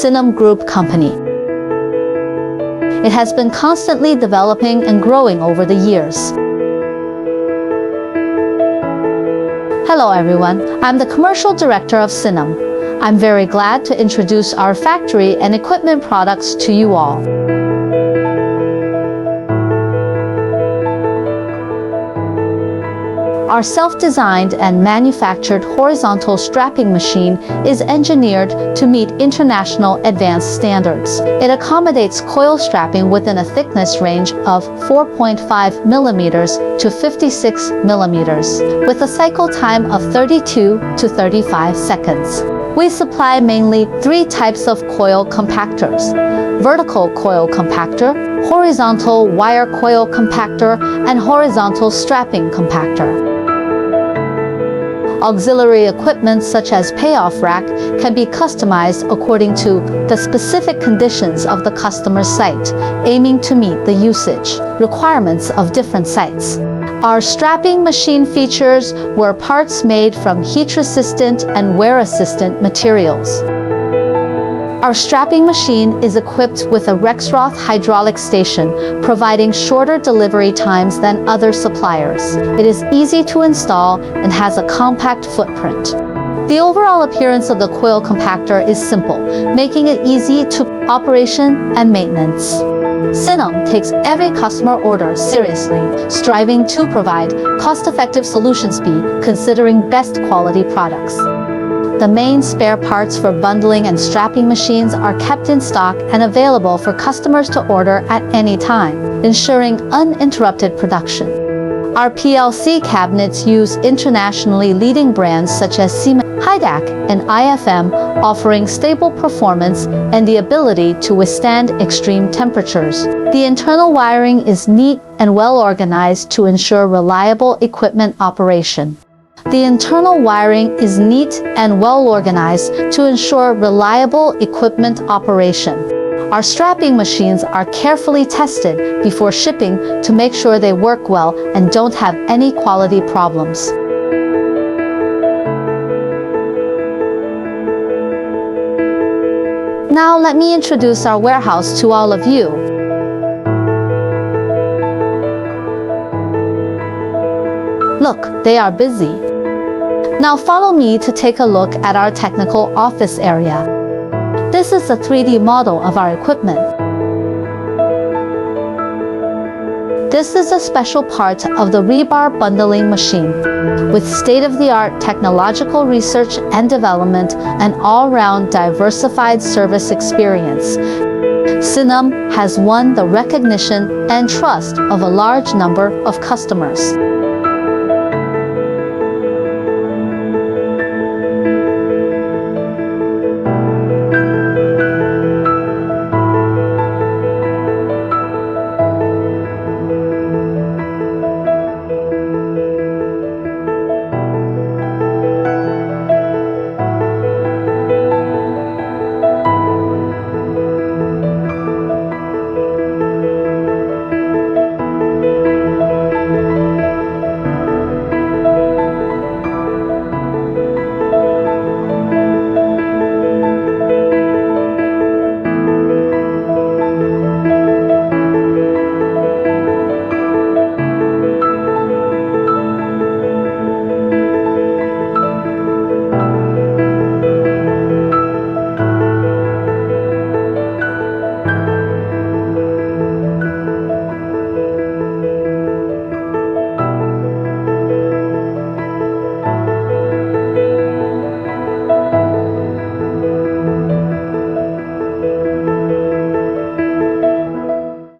SINOM Group company. It has been constantly developing and growing over the years. Hello everyone, I'm the Commercial Director of SINOM. I'm very glad to introduce our factory and equipment products to you all. Our self-designed and manufactured horizontal strapping machine is engineered to meet international advanced standards. It accommodates coil strapping within a thickness range of 4.5 millimeters to 56 millimeters, with a cycle time of 32 to 35 seconds. We supply mainly 3 types of coil compactors: vertical coil compactor, horizontal wire coil compactor, and horizontal strapping compactor. Auxiliary equipment such as payoff rack can be customized according to the specific conditions of the customer's site, aiming to meet the usage requirements of different sites. Our strapping machine features were parts made from heat-resistant and wear-resistant materials. Our strapping machine is equipped with a Rexroth hydraulic station, providing shorter delivery times than other suppliers. It is easy to install and has a compact footprint. The overall appearance of the coil compactor is simple, making it easy to operation and maintenance. SINOM takes every customer order seriously, striving to provide cost-effective solutions considering best quality products. The main spare parts for bundling and strapping machines are kept in stock and available for customers to order at any time, ensuring uninterrupted production. Our PLC cabinets use internationally leading brands such as Siemens, Hydac, and IFM, offering stable performance and the ability to withstand extreme temperatures. The internal wiring is neat and well organized to ensure reliable equipment operation. The internal wiring is neat and well organized to ensure reliable equipment operation. Our strapping machines are carefully tested before shipping to make sure they work well and don't have any quality problems. Now let me introduce our warehouse to all of you. Look, they are busy. Now follow me to take a look at our technical office area. This is a 3D model of our equipment. This is a special part of the rebar bundling machine. With state-of-the-art technological research and development and all-round diversified service experience, SINOM has won the recognition and trust of a large number of customers.